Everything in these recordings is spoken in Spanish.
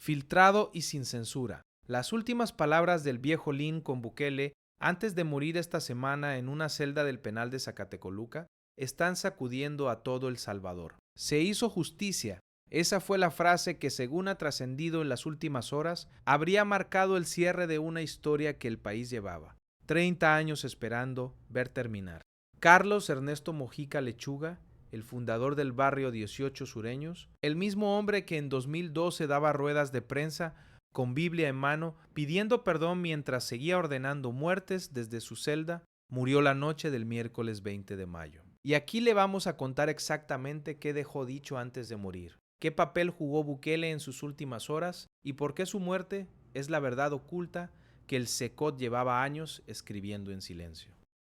filtrado y sin censura. Las últimas palabras del viejo Lin con Bukele antes de morir esta semana en una celda del penal de Zacatecoluca están sacudiendo a todo El Salvador. Se hizo justicia. Esa fue la frase que, según ha trascendido en las últimas horas, habría marcado el cierre de una historia que el país llevaba 30 años esperando ver terminar. Carlos Ernesto Mojica Lechuga, el fundador del barrio 18 Sureños, el mismo hombre que en 2012 daba ruedas de prensa con Biblia en mano, pidiendo perdón mientras seguía ordenando muertes desde su celda, murió la noche del miércoles 20 de mayo. Y aquí le vamos a contar exactamente qué dejó dicho antes de morir, qué papel jugó Bukele en sus últimas horas y por qué su muerte es la verdad oculta que el Cecot llevaba años escribiendo en silencio.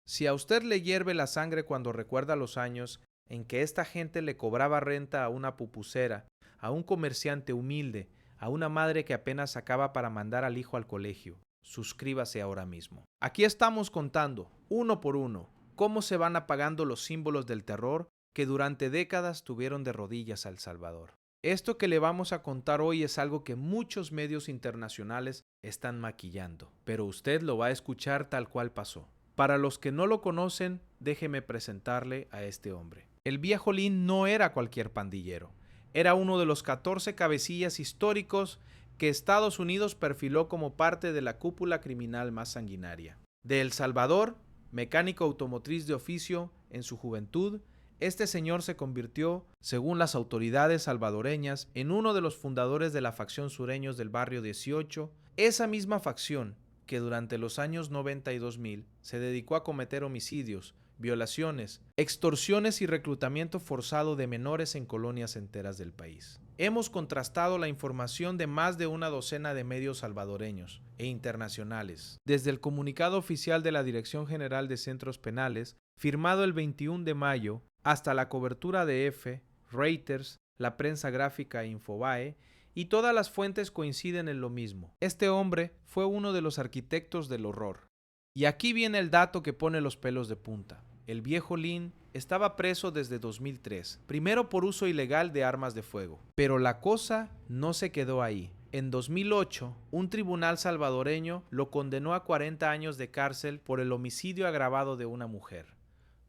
Si a usted le hierve la sangre cuando recuerda los años en que esta gente le cobraba renta a una pupucera, a un comerciante humilde, a una madre que apenas sacaba para mandar al hijo al colegio, suscríbase ahora mismo. Aquí estamos contando, uno por uno, cómo se van apagando los símbolos del terror que durante décadas tuvieron de rodillas a El Salvador. Esto que le vamos a contar hoy es algo que muchos medios internacionales están maquillando, pero usted lo va a escuchar tal cual pasó. Para los que no lo conocen, déjeme presentarle a este hombre. El viejo Lin no era cualquier pandillero. Era uno de los 14 cabecillas históricos que Estados Unidos perfiló como parte de la cúpula criminal más sanguinaria. De El Salvador, mecánico automotriz de oficio en su juventud, este señor se convirtió, según las autoridades salvadoreñas, en uno de los fundadores de la facción Sureños del barrio 18, esa misma facción que durante los años 90 y 2000 se dedicó a cometer homicidios, violaciones, extorsiones y reclutamiento forzado de menores en colonias enteras del país. Hemos contrastado la información de más de una docena de medios salvadoreños e internacionales, desde el comunicado oficial de la Dirección General de Centros Penales, firmado el 21 de mayo, hasta la cobertura de EFE, Reuters, la prensa gráfica Infobae, y todas las fuentes coinciden en lo mismo. Este hombre fue uno de los arquitectos del horror. Y aquí viene el dato que pone los pelos de punta. El viejo Lin estaba preso desde 2003, primero por uso ilegal de armas de fuego. Pero la cosa no se quedó ahí. En 2008, un tribunal salvadoreño lo condenó a 40 años de cárcel por el homicidio agravado de una mujer.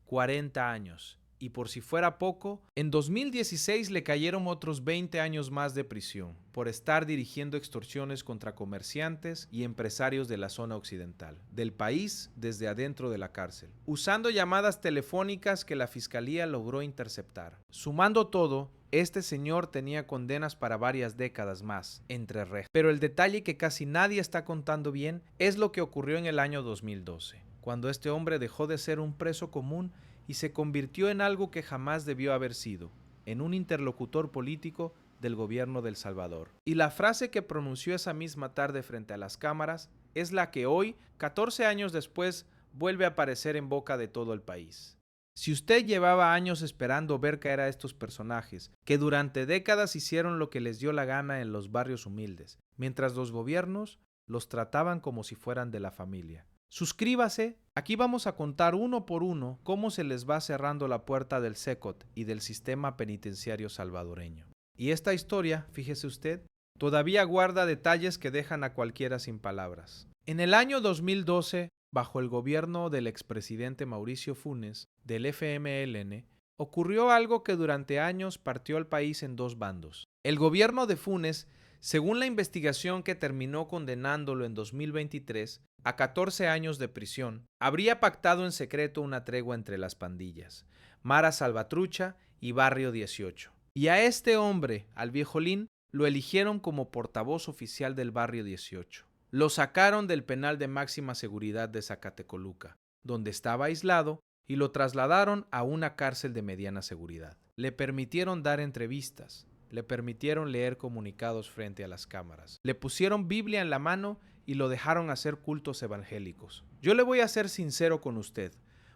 40 años. Y por si fuera poco, en 2016 le cayeron otros 20 años más de prisión por estar dirigiendo extorsiones contra comerciantes y empresarios de la zona occidental del país desde adentro de la cárcel, usando llamadas telefónicas que la fiscalía logró interceptar. Sumando todo, este señor tenía condenas para varias décadas más entre rejas. Pero el detalle que casi nadie está contando bien es lo que ocurrió en el año 2012, cuando este hombre dejó de ser un preso común y se convirtió en algo que jamás debió haber sido, en un interlocutor político del gobierno de El Salvador. Y la frase que pronunció esa misma tarde frente a las cámaras es la que hoy, 14 años después, vuelve a aparecer en boca de todo el país. Si usted llevaba años esperando ver caer a estos personajes, que durante décadas hicieron lo que les dio la gana en los barrios humildes, mientras los gobiernos los trataban como si fueran de la familia. Suscríbase, aquí vamos a contar uno por uno cómo se les va cerrando la puerta del Cecot y del sistema penitenciario salvadoreño. Y esta historia, fíjese usted, todavía guarda detalles que dejan a cualquiera sin palabras. En el año 2012, bajo el gobierno del expresidente Mauricio Funes, del FMLN, ocurrió algo que durante años partió al país en dos bandos. El gobierno de Funes, según la investigación que terminó condenándolo en 2023 a 14 años de prisión, habría pactado en secreto una tregua entre las pandillas, Mara Salvatrucha y Barrio 18. Y a este hombre, al viejo Lin, lo eligieron como portavoz oficial del Barrio 18. Lo sacaron del penal de máxima seguridad de Zacatecoluca, donde estaba aislado, y lo trasladaron a una cárcel de mediana seguridad. Le permitieron dar entrevistas, le permitieron leer comunicados frente a las cámaras, le pusieron Biblia en la mano y lo dejaron hacer cultos evangélicos. Yo le voy a ser sincero con usted.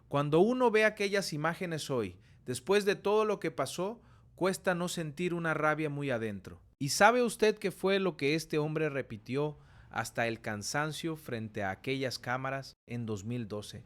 Cuando uno ve aquellas imágenes hoy, después de todo lo que pasó, cuesta no sentir una rabia muy adentro. ¿Y sabe usted qué fue lo que este hombre repitió hasta el cansancio frente a aquellas cámaras en 2012?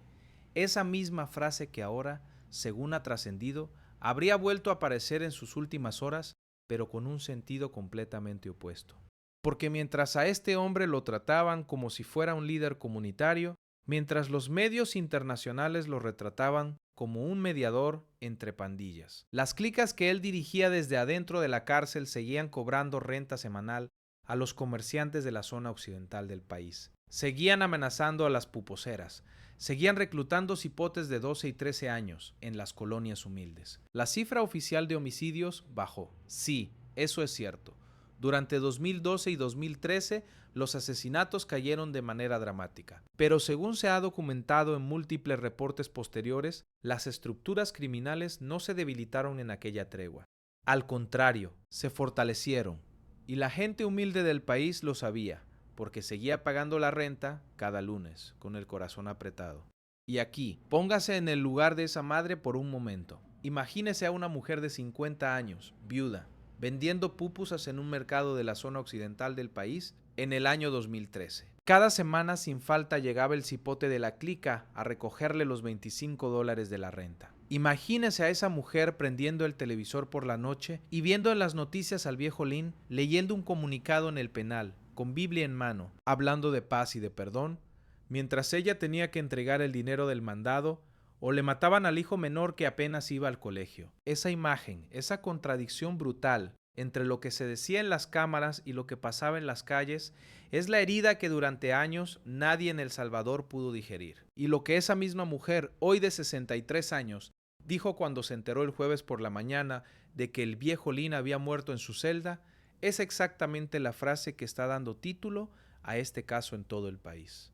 Esa misma frase que ahora, según ha trascendido, habría vuelto a aparecer en sus últimas horas, pero con un sentido completamente opuesto. porque mientras a este hombre lo trataban como si fuera un líder comunitario, mientras los medios internacionales lo retrataban como un mediador entre pandillas. Las clicas que él dirigía desde adentro de la cárcel seguían cobrando renta semanal a los comerciantes de la zona occidental del país. Seguían amenazando a las puposeras. Seguían reclutando cipotes de 12 y 13 años en las colonias humildes. La cifra oficial de homicidios bajó. Sí, eso es cierto. Durante 2012 y 2013, los asesinatos cayeron de manera dramática. Pero según se ha documentado en múltiples reportes posteriores, las estructuras criminales no se debilitaron en aquella tregua. Al contrario, se fortalecieron. Y la gente humilde del país lo sabía, porque seguía pagando la renta cada lunes, con el corazón apretado. Y aquí, póngase en el lugar de esa madre por un momento. Imagínese a una mujer de 50 años, viuda, vendiendo pupusas en un mercado de la zona occidental del país en el año 2013. Cada semana sin falta llegaba el cipote de la clica a recogerle los $25 de la renta. Imagínese a esa mujer prendiendo el televisor por la noche y viendo en las noticias al viejo Lin leyendo un comunicado en el penal, con Biblia en mano, hablando de paz y de perdón, mientras ella tenía que entregar el dinero del mandado o le mataban al hijo menor que apenas iba al colegio. Esa imagen, esa contradicción brutal entre lo que se decía en las cámaras y lo que pasaba en las calles, es la herida que durante años nadie en El Salvador pudo digerir. Y lo que esa misma mujer, hoy de 63 años, dijo cuando se enteró el jueves por la mañana de que el viejo Lin había muerto en su celda, es exactamente la frase que está dando título a este caso en todo el país.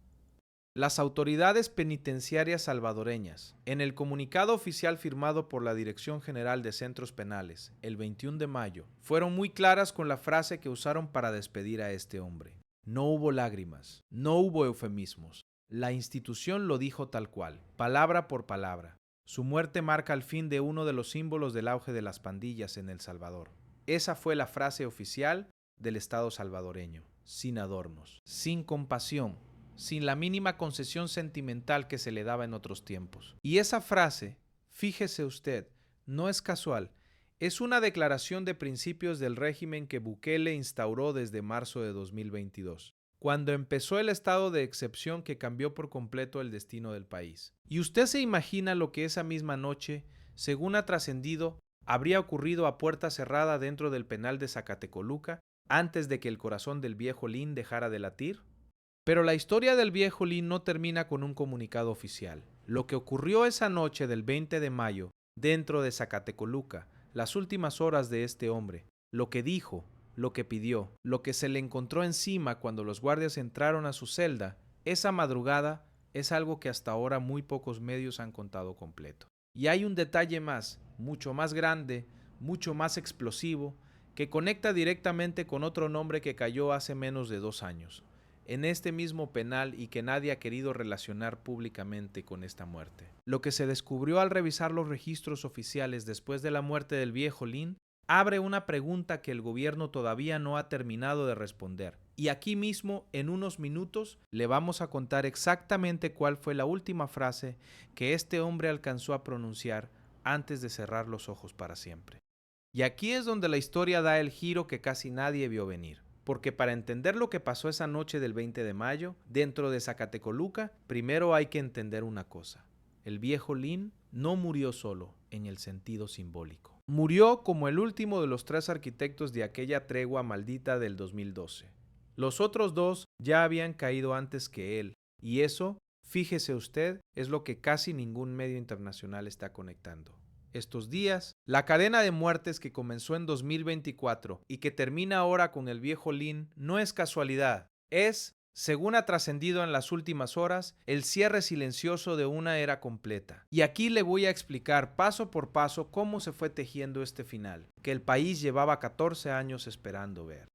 Las autoridades penitenciarias salvadoreñas, en el comunicado oficial firmado por la Dirección General de Centros Penales el 21 de mayo, fueron muy claras con la frase que usaron para despedir a este hombre. No hubo lágrimas, no hubo eufemismos. La institución lo dijo tal cual, palabra por palabra. Su muerte marca el fin de uno de los símbolos del auge de las pandillas en El Salvador. Esa fue la frase oficial del Estado salvadoreño, sin adornos, sin compasión, sin la mínima concesión sentimental que se le daba en otros tiempos. Y esa frase, fíjese usted, no es casual, es una declaración de principios del régimen que Bukele instauró desde marzo de 2022, cuando empezó el estado de excepción que cambió por completo el destino del país. Y usted se imagina lo que esa misma noche, según ha trascendido, habría ocurrido a puerta cerrada dentro del penal de Zacatecoluca antes de que el corazón del viejo Lin dejara de latir. Pero la historia del viejo Lin no termina con un comunicado oficial. Lo que ocurrió esa noche del 20 de mayo dentro de Zacatecoluca, las últimas horas de este hombre, lo que dijo, lo que pidió, lo que se le encontró encima cuando los guardias entraron a su celda, esa madrugada es algo que hasta ahora muy pocos medios han contado completo. Y hay un detalle más, mucho más grande, mucho más explosivo, que conecta directamente con otro nombre que cayó hace menos de 2 años. En este mismo penal y que nadie ha querido relacionar públicamente con esta muerte. Lo que se descubrió al revisar los registros oficiales después de la muerte del viejo Lin abre una pregunta que el gobierno todavía no ha terminado de responder. Y aquí mismo, en unos minutos, le vamos a contar exactamente cuál fue la última frase que este hombre alcanzó a pronunciar antes de cerrar los ojos para siempre. Y aquí es donde la historia da el giro que casi nadie vio venir. Porque para entender lo que pasó esa noche del 20 de mayo, dentro de Zacatecoluca, primero hay que entender una cosa. El viejo Lin no murió solo, en el sentido simbólico. Murió como el último de los 3 arquitectos de aquella tregua maldita del 2012. Los otros 2 ya habían caído antes que él, y eso, fíjese usted, es lo que casi ningún medio internacional está conectando. Estos días, la cadena de muertes que comenzó en 2024 y que termina ahora con el viejo Lin no es casualidad, es, según ha trascendido en las últimas horas, el cierre silencioso de una era completa. Y aquí le voy a explicar paso por paso cómo se fue tejiendo este final, que el país llevaba 14 años esperando ver.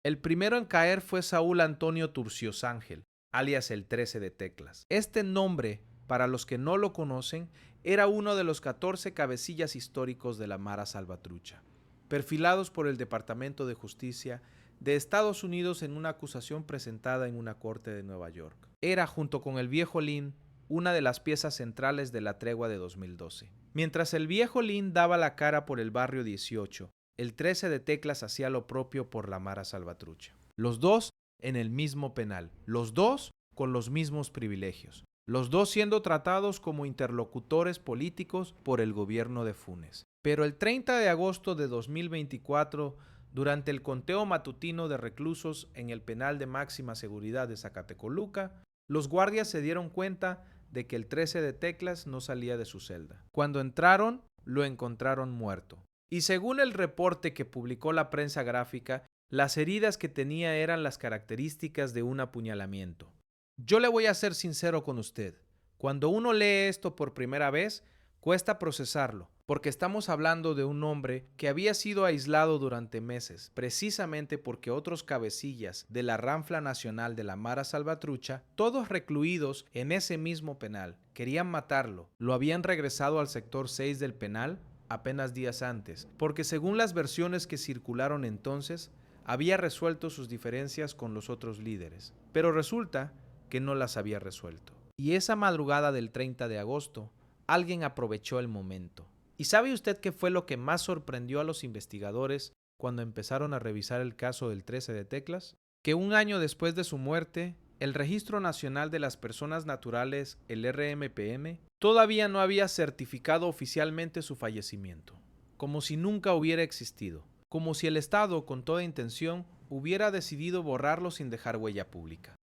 El primero en caer fue Saúl Antonio Turcios Ángel, alias el 13 de Teclas. Este nombre, para los que no lo conocen, era uno de los 14 cabecillas históricos de la Mara Salvatrucha, perfilados por el Departamento de Justicia de Estados Unidos en una acusación presentada en una corte de Nueva York. Era, junto con el viejo Lin, una de las piezas centrales de la tregua de 2012. Mientras el viejo Lin daba la cara por el barrio 18, el 13 de Teclas hacía lo propio por la Mara Salvatrucha. Los dos en el mismo penal, los dos con los mismos privilegios, los dos siendo tratados como interlocutores políticos por el gobierno de Funes. Pero el 30 de agosto de 2024, durante el conteo matutino de reclusos en el penal de máxima seguridad de Zacatecoluca, los guardias se dieron cuenta de que el 13 de Teclas no salía de su celda. Cuando entraron, lo encontraron muerto. Y según el reporte que publicó la prensa gráfica, las heridas que tenía eran las características de un apuñalamiento. Yo le voy a ser sincero con usted. Cuando uno lee esto por primera vez, cuesta procesarlo, porque estamos hablando de un hombre que había sido aislado durante meses, precisamente porque otros cabecillas de la Ranfla Nacional de la Mara Salvatrucha, todos recluidos en ese mismo penal, querían matarlo. Lo habían regresado al sector 6 del penal apenas días antes, porque según las versiones que circularon entonces, había resuelto sus diferencias con los otros líderes. Pero resulta que no las había resuelto. Y esa madrugada del 30 de agosto, alguien aprovechó el momento. ¿Y sabe usted qué fue lo que más sorprendió a los investigadores cuando empezaron a revisar el caso del 13 de Teclas? Que un año después de su muerte, el Registro Nacional de las Personas Naturales, el RMPM, todavía no había certificado oficialmente su fallecimiento, como si nunca hubiera existido, como si el Estado, con toda intención, hubiera decidido borrarlo sin dejar huella pública.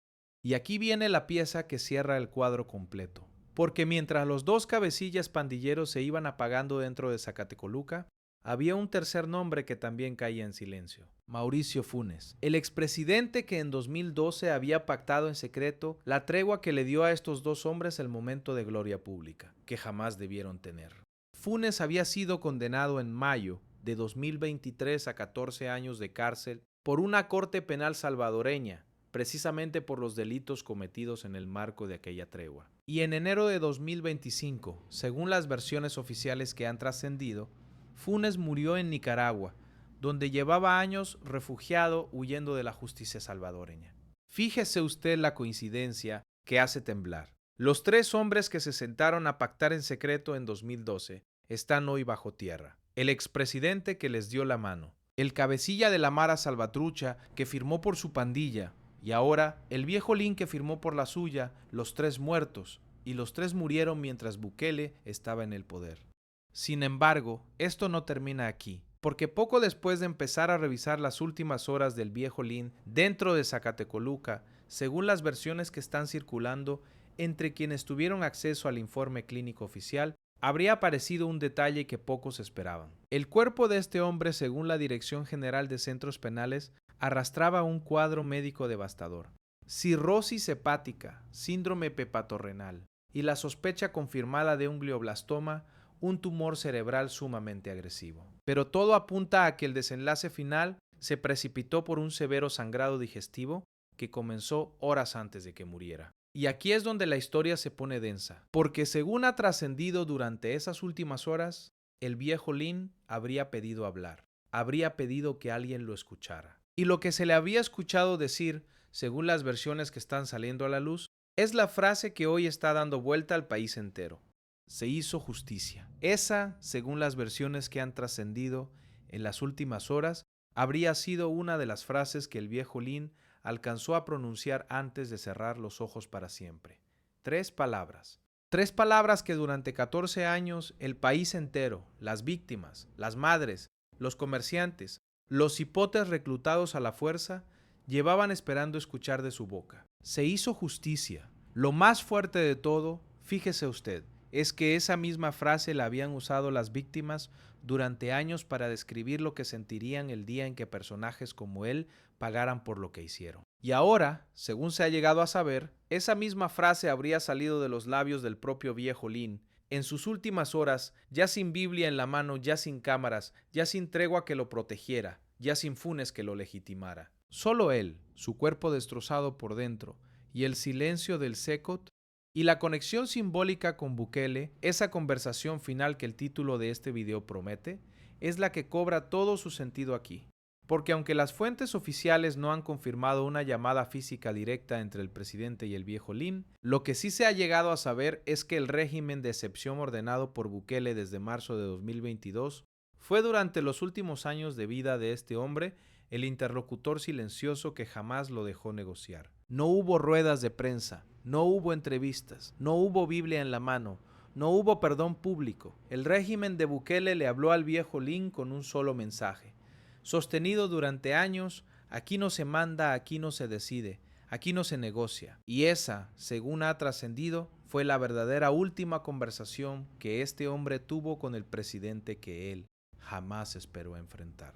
Y aquí viene la pieza que cierra el cuadro completo. Porque mientras los dos cabecillas pandilleros se iban apagando dentro de Zacatecoluca, había un tercer nombre que también caía en silencio: Mauricio Funes, el expresidente que en 2012 había pactado en secreto la tregua que le dio a estos dos hombres el momento de gloria pública, que jamás debieron tener. Funes había sido condenado en mayo de 2023 a 14 años de cárcel por una corte penal salvadoreña, precisamente por los delitos cometidos en el marco de aquella tregua. Y en enero de 2025, según las versiones oficiales que han trascendido, Funes murió en Nicaragua, donde llevaba años refugiado huyendo de la justicia salvadoreña. Fíjese usted la coincidencia que hace temblar. Los tres hombres que se sentaron a pactar en secreto en 2012 están hoy bajo tierra. El expresidente que les dio la mano, el cabecilla de la Mara Salvatrucha que firmó por su pandilla, y ahora el viejo Lin que firmó por la suya, los tres muertos, y los tres murieron mientras Bukele estaba en el poder. Sin embargo, esto no termina aquí, porque poco después de empezar a revisar las últimas horas del viejo Lin dentro de Zacatecoluca, según las versiones que están circulando, entre quienes tuvieron acceso al informe clínico oficial, habría aparecido un detalle que pocos esperaban. El cuerpo de este hombre, según la Dirección General de Centros Penales, arrastraba un cuadro médico devastador: cirrosis hepática, síndrome hepatorrenal y la sospecha confirmada de un glioblastoma, un tumor cerebral sumamente agresivo. Pero todo apunta a que el desenlace final se precipitó por un severo sangrado digestivo que comenzó horas antes de que muriera. Y aquí es donde la historia se pone densa, porque según ha trascendido durante esas últimas horas, el viejo Lin habría pedido hablar, habría pedido que alguien lo escuchara. Y lo que se le había escuchado decir, según las versiones que están saliendo a la luz, es la frase que hoy está dando vuelta al país entero: se hizo justicia. Esa, según las versiones que han trascendido en las últimas horas, habría sido una de las frases que el viejo Lin alcanzó a pronunciar antes de cerrar los ojos para siempre. 3 palabras. 3 palabras que durante 14 años el país entero, las víctimas, las madres, los comerciantes, los hipotes reclutados a la fuerza, llevaban esperando escuchar de su boca. Se hizo justicia. Lo más fuerte de todo, fíjese usted, es que esa misma frase la habían usado las víctimas durante años para describir lo que sentirían el día en que personajes como él pagaran por lo que hicieron. Y ahora, según se ha llegado a saber, esa misma frase habría salido de los labios del propio viejo Lin en sus últimas horas, ya sin Biblia en la mano, ya sin cámaras, ya sin tregua que lo protegiera, ya sin Funes que lo legitimara. Solo él, su cuerpo destrozado por dentro, y el silencio del Secot, y la conexión simbólica con Bukele, esa conversación final que el título de este video promete, es la que cobra todo su sentido aquí. Porque aunque las fuentes oficiales no han confirmado una llamada física directa entre el presidente y el viejo Lin, lo que sí se ha llegado a saber es que el régimen de excepción ordenado por Bukele desde marzo de 2022 fue durante los últimos años de vida de este hombre el interlocutor silencioso que jamás lo dejó negociar. No hubo ruedas de prensa, no hubo entrevistas, no hubo Biblia en la mano, no hubo perdón público. El régimen de Bukele le habló al viejo Lin con un solo mensaje, sostenido durante años: aquí no se manda, aquí no se decide, aquí no se negocia. Y esa, según ha trascendido, fue la verdadera última conversación que este hombre tuvo con el presidente que él jamás esperó enfrentar.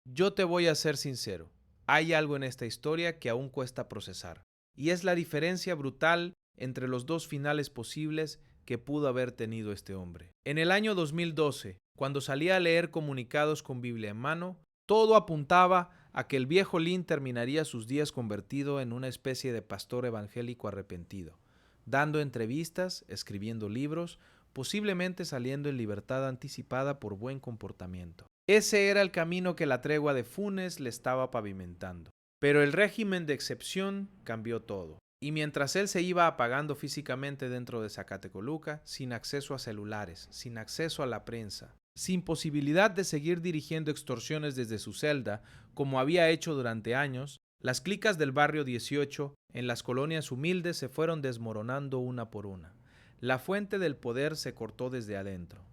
Yo te voy a ser sincero, hay algo en esta historia que aún cuesta procesar, y es la diferencia brutal entre los dos finales posibles que pudo haber tenido este hombre. En el año 2012, cuando salía a leer comunicados con Biblia en mano, todo apuntaba a que el viejo Lin terminaría sus días convertido en una especie de pastor evangélico arrepentido, dando entrevistas, escribiendo libros, posiblemente saliendo en libertad anticipada por buen comportamiento. Ese era el camino que la tregua de Funes le estaba pavimentando. Pero el régimen de excepción cambió todo. Y mientras él se iba apagando físicamente dentro de Zacatecoluca, sin acceso a celulares, sin acceso a la prensa, sin posibilidad de seguir dirigiendo extorsiones desde su celda, como había hecho durante años, las clicas del barrio 18 en las colonias humildes se fueron desmoronando una por una. La fuente del poder se cortó desde adentro.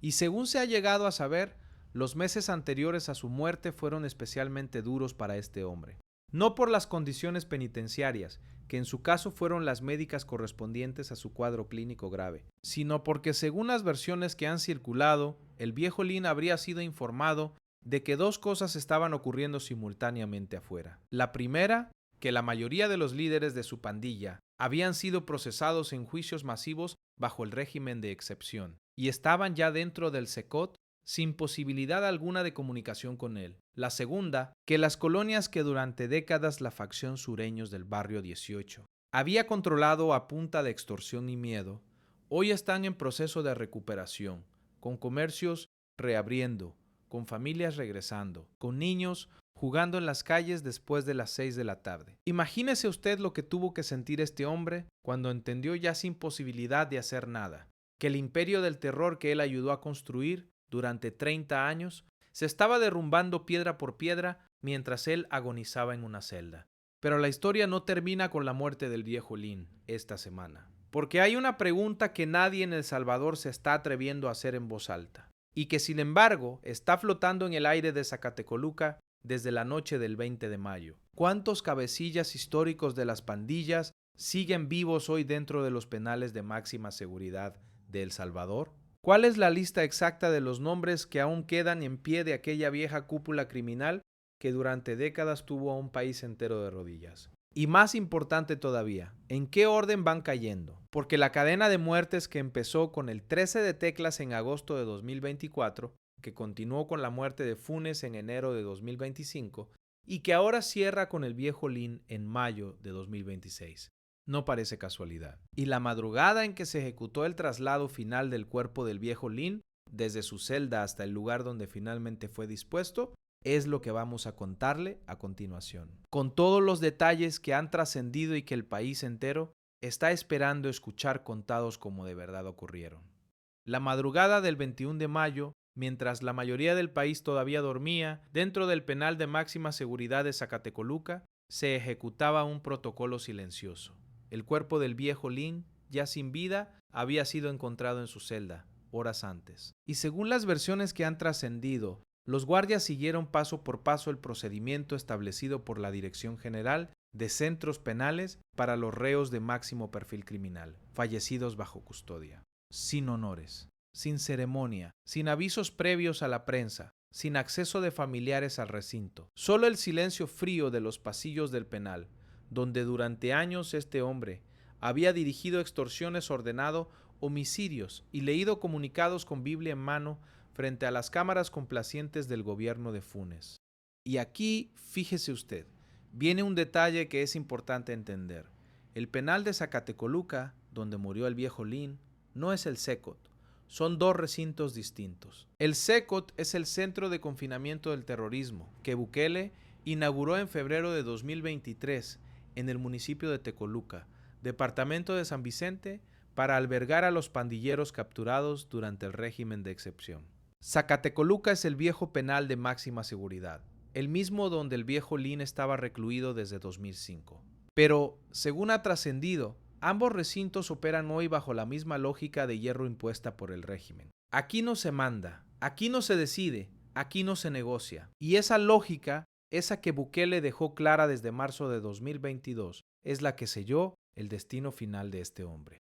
Y según se ha llegado a saber, los meses anteriores a su muerte fueron especialmente duros para este hombre. No por las condiciones penitenciarias, que en su caso fueron las médicas correspondientes a su cuadro clínico grave, sino porque, según las versiones que han circulado, el viejo Lin habría sido informado de que dos cosas estaban ocurriendo simultáneamente afuera. La primera, que la mayoría de los líderes de su pandilla habían sido procesados en juicios masivos bajo el régimen de excepción y estaban ya dentro del Secot sin posibilidad alguna de comunicación con él. La segunda, que las colonias que durante décadas la facción sureños del barrio 18 había controlado a punta de extorsión y miedo, hoy están en proceso de recuperación, con comercios reabriendo, con familias regresando, con niños jugando en las calles después de las 6 de la tarde. Imagínese usted lo que tuvo que sentir este hombre cuando entendió, ya sin posibilidad de hacer nada, que el imperio del terror que él ayudó a construir durante 30 años se estaba derrumbando piedra por piedra mientras él agonizaba en una celda. Pero la historia no termina con la muerte del viejo Lin esta semana, porque hay una pregunta que nadie en El Salvador se está atreviendo a hacer en voz alta, y que sin embargo está flotando en el aire de Zacatecoluca desde la noche del 20 de mayo. ¿Cuántos cabecillas históricos de las pandillas siguen vivos hoy dentro de los penales de máxima seguridad de El Salvador? ¿Cuál es la lista exacta de los nombres que aún quedan en pie de aquella vieja cúpula criminal que durante décadas tuvo a un país entero de rodillas? Y más importante todavía, ¿en qué orden van cayendo? Porque la cadena de muertes que empezó con el 13 de Teclas en agosto de 2024, que continuó con la muerte de Funes en enero de 2025 y que ahora cierra con el viejo Lin en mayo de 2026. No parece casualidad. Y la madrugada en que se ejecutó el traslado final del cuerpo del viejo Lin, desde su celda hasta el lugar donde finalmente fue dispuesto, es lo que vamos a contarle a continuación, con todos los detalles que han trascendido y que el país entero está esperando escuchar contados como de verdad ocurrieron. La madrugada del 21 de mayo, mientras la mayoría del país todavía dormía, dentro del penal de máxima seguridad de Zacatecoluca, se ejecutaba un protocolo silencioso. El cuerpo del viejo Lin, ya sin vida, había sido encontrado en su celda, horas antes. Y según las versiones que han trascendido, los guardias siguieron paso por paso el procedimiento establecido por la Dirección General de Centros Penales para los reos de máximo perfil criminal, fallecidos bajo custodia. Sin honores, sin ceremonia, sin avisos previos a la prensa, sin acceso de familiares al recinto. Solo el silencio frío de los pasillos del penal, donde durante años este hombre había dirigido extorsiones, ordenado homicidios y leído comunicados con Biblia en mano frente a las cámaras complacientes del gobierno de Funes. Y aquí, fíjese usted, viene un detalle que es importante entender. El penal de Zacatecoluca, donde murió el viejo Lin, no es el Secot. Son dos recintos distintos. El Secot es el Centro de Confinamiento del Terrorismo, que Bukele inauguró en febrero de 2023 en el municipio de Tecoluca, departamento de San Vicente, para albergar a los pandilleros capturados durante el régimen de excepción. Zacatecoluca es el viejo penal de máxima seguridad, el mismo donde el viejo Lin estaba recluido desde 2005. Pero, según ha trascendido, ambos recintos operan hoy bajo la misma lógica de hierro impuesta por el régimen. Aquí no se manda, aquí no se decide, aquí no se negocia. Y esa lógica, esa que Bukele dejó clara desde marzo de 2022, es la que selló el destino final de este hombre.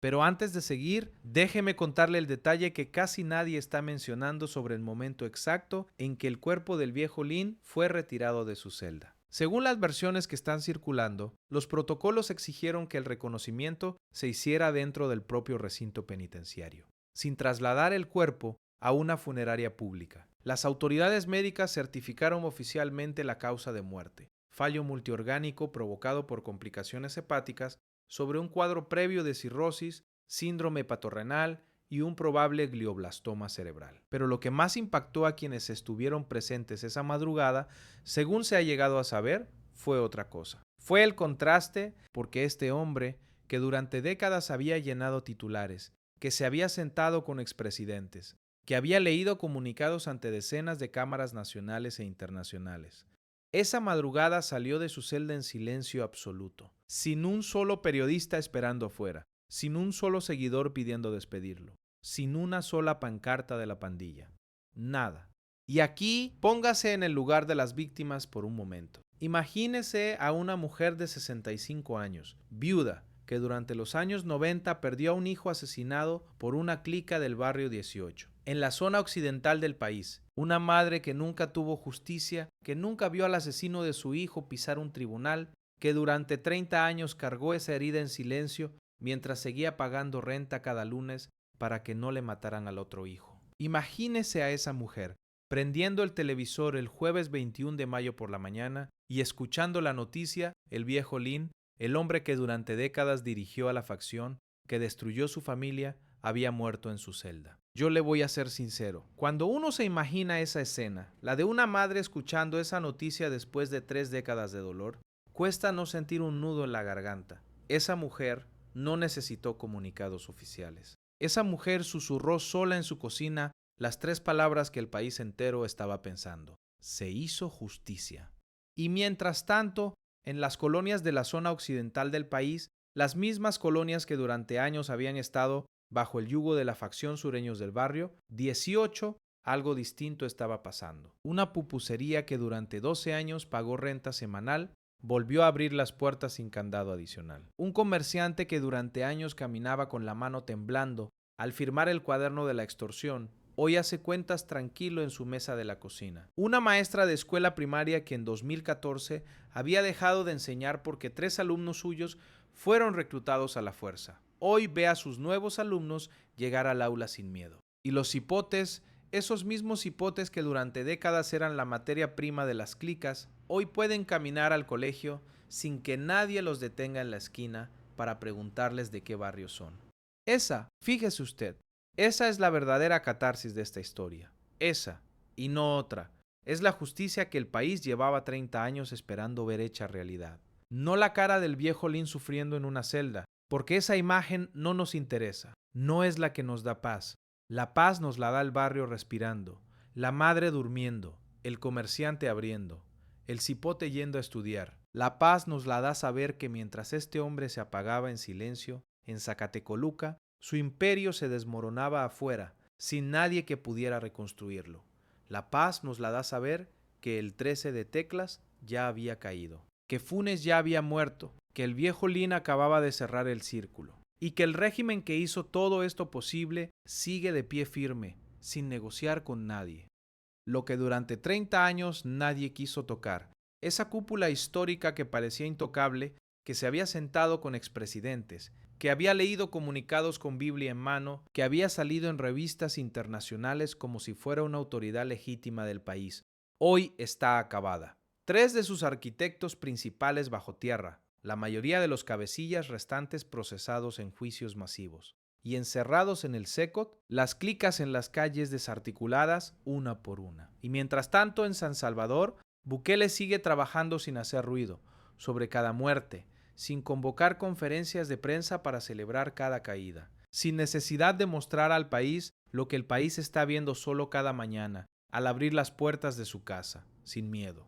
Pero antes de seguir, déjeme contarle el detalle que casi nadie está mencionando sobre el momento exacto en que el cuerpo del viejo Lin fue retirado de su celda. Según las versiones que están circulando, los protocolos exigieron que el reconocimiento se hiciera dentro del propio recinto penitenciario, sin trasladar el cuerpo a una funeraria pública. Las autoridades médicas certificaron oficialmente la causa de muerte, fallo multiorgánico provocado por complicaciones hepáticas sobre un cuadro previo de cirrosis, síndrome hepatorrenal y un probable glioblastoma cerebral. Pero lo que más impactó a quienes estuvieron presentes esa madrugada, según se ha llegado a saber, fue otra cosa. Fue el contraste porque este hombre, que durante décadas había llenado titulares, que se había sentado con expresidentes, que había leído comunicados ante decenas de cámaras nacionales e internacionales, esa madrugada salió de su celda en silencio absoluto, sin un solo periodista esperando afuera, sin un solo seguidor pidiendo despedirlo, sin una sola pancarta de la pandilla. Nada. Y aquí póngase en el lugar de las víctimas por un momento. Imagínese a una mujer de 65 años, viuda, que durante los años 90 perdió a un hijo asesinado por una clica del barrio 18, en la zona occidental del país. Una madre que nunca tuvo justicia, que nunca vio al asesino de su hijo pisar un tribunal, que durante 30 años cargó esa herida en silencio mientras seguía pagando renta cada lunes para que no le mataran al otro hijo. Imagínese a esa mujer prendiendo el televisor el jueves 21 de mayo por la mañana y escuchando la noticia, el viejo Lin, el hombre que durante décadas dirigió a la facción, que destruyó su familia, había muerto en su celda. Yo le voy a ser sincero, cuando uno se imagina esa escena, la de una madre escuchando esa noticia después de 3 décadas de dolor, cuesta no sentir un nudo en la garganta. Esa mujer no necesitó comunicados oficiales. Esa mujer susurró sola en su cocina las 3 palabras que el país entero estaba pensando. Se hizo justicia. Y mientras tanto, en las colonias de la zona occidental del país, las mismas colonias que durante años habían estado bajo el yugo de la facción Sureños del Barrio, 18, algo distinto estaba pasando. Una pupusería que durante 12 años pagó renta semanal, volvió a abrir las puertas sin candado adicional. Un comerciante que durante años caminaba con la mano temblando al firmar el cuaderno de la extorsión, hoy hace cuentas tranquilo en su mesa de la cocina. Una maestra de escuela primaria que en 2014 había dejado de enseñar porque 3 alumnos suyos fueron reclutados a la fuerza. Hoy ve a sus nuevos alumnos llegar al aula sin miedo. Y los hipotes, esos mismos hipotes que durante décadas eran la materia prima de las clicas, hoy pueden caminar al colegio sin que nadie los detenga en la esquina para preguntarles de qué barrio son. Esa, fíjese usted, esa es la verdadera catarsis de esta historia. Esa, y no otra, es la justicia que el país llevaba 30 años esperando ver hecha realidad. No la cara del viejo Lin sufriendo en una celda, porque esa imagen no nos interesa, no es la que nos da paz. La paz nos la da el barrio respirando, la madre durmiendo, el comerciante abriendo, el cipote yendo a estudiar. La paz nos la da saber que mientras este hombre se apagaba en silencio, en Zacatecoluca, su imperio se desmoronaba afuera, sin nadie que pudiera reconstruirlo. La paz nos la da saber que el 13 de Teclas ya había caído, que Funes ya había muerto, que el viejo Lin acababa de cerrar el círculo, y que el régimen que hizo todo esto posible sigue de pie firme, sin negociar con nadie. Lo que durante 30 años nadie quiso tocar, esa cúpula histórica que parecía intocable, que se había sentado con expresidentes, que había leído comunicados con Biblia en mano, que había salido en revistas internacionales como si fuera una autoridad legítima del país, hoy está acabada. 3 de sus arquitectos principales bajo tierra, la mayoría de los cabecillas restantes procesados en juicios masivos, y encerrados en el SECOT, las clicas en las calles desarticuladas una por una. Y mientras tanto, en San Salvador, Bukele sigue trabajando sin hacer ruido, sobre cada muerte, sin convocar conferencias de prensa para celebrar cada caída, sin necesidad de mostrar al país lo que el país está viendo solo cada mañana, al abrir las puertas de su casa, sin miedo.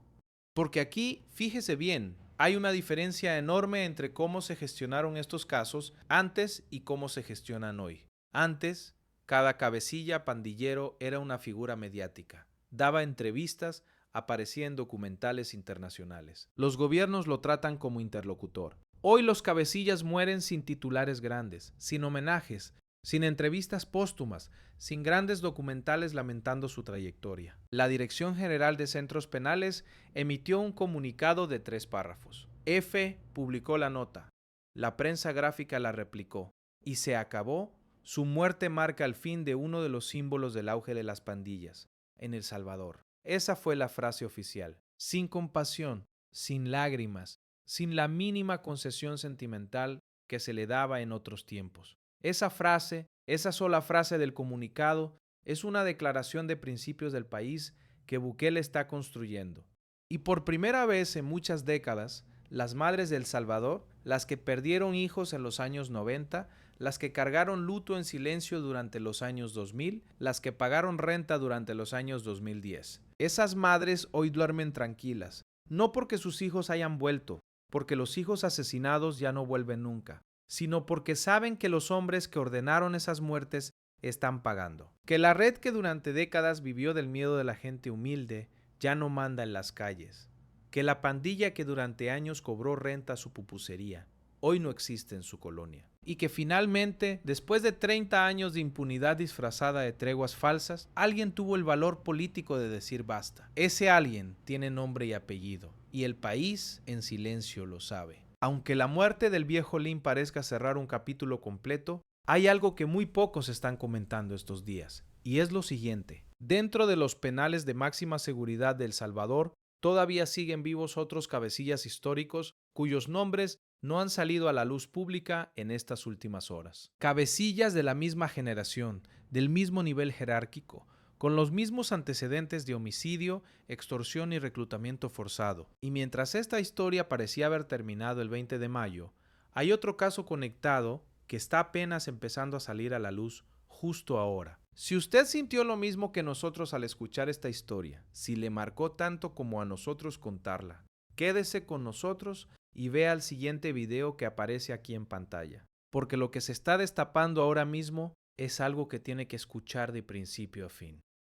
Porque aquí, fíjese bien, hay una diferencia enorme entre cómo se gestionaron estos casos antes y cómo se gestionan hoy. Antes, cada cabecilla pandillero era una figura mediática. Daba entrevistas, aparecía en documentales internacionales. Los gobiernos lo tratan como interlocutor. Hoy los cabecillas mueren sin titulares grandes, sin homenajes, sin entrevistas póstumas, sin grandes documentales lamentando su trayectoria. La Dirección General de Centros Penales emitió un comunicado de 3 párrafos. F publicó la nota, la prensa gráfica la replicó, y se acabó. Su muerte marca el fin de uno de los símbolos del auge de las pandillas en El Salvador. Esa fue la frase oficial. Sin compasión, sin lágrimas, sin la mínima concesión sentimental que se le daba en otros tiempos. Esa frase, esa sola frase del comunicado, es una declaración de principios del país que Bukele está construyendo. Y por primera vez en muchas décadas, las madres de El Salvador, las que perdieron hijos en los años 90, las que cargaron luto en silencio durante los años 2000, las que pagaron renta durante los años 2010. Esas madres hoy duermen tranquilas, no porque sus hijos hayan vuelto, porque los hijos asesinados ya no vuelven nunca, sino porque saben que los hombres que ordenaron esas muertes están pagando. Que la red que durante décadas vivió del miedo de la gente humilde ya no manda en las calles. Que la pandilla que durante años cobró renta a su pupusería hoy no existe en su colonia. Y que finalmente, después de 30 años de impunidad disfrazada de treguas falsas, alguien tuvo el valor político de decir basta. Ese alguien tiene nombre y apellido, y el país en silencio lo sabe. Aunque la muerte del viejo Lin parezca cerrar un capítulo completo, hay algo que muy pocos están comentando estos días, y es lo siguiente. Dentro de los penales de máxima seguridad de El Salvador, todavía siguen vivos otros cabecillas históricos cuyos nombres no han salido a la luz pública en estas últimas horas. Cabecillas de la misma generación, del mismo nivel jerárquico, con los mismos antecedentes de homicidio, extorsión y reclutamiento forzado. Y mientras esta historia parecía haber terminado el 20 de mayo, hay otro caso conectado que está apenas empezando a salir a la luz justo ahora. Si usted sintió lo mismo que nosotros al escuchar esta historia, si le marcó tanto como a nosotros contarla, quédese con nosotros y vea el siguiente video que aparece aquí en pantalla, porque lo que se está destapando ahora mismo es algo que tiene que escuchar de principio a fin.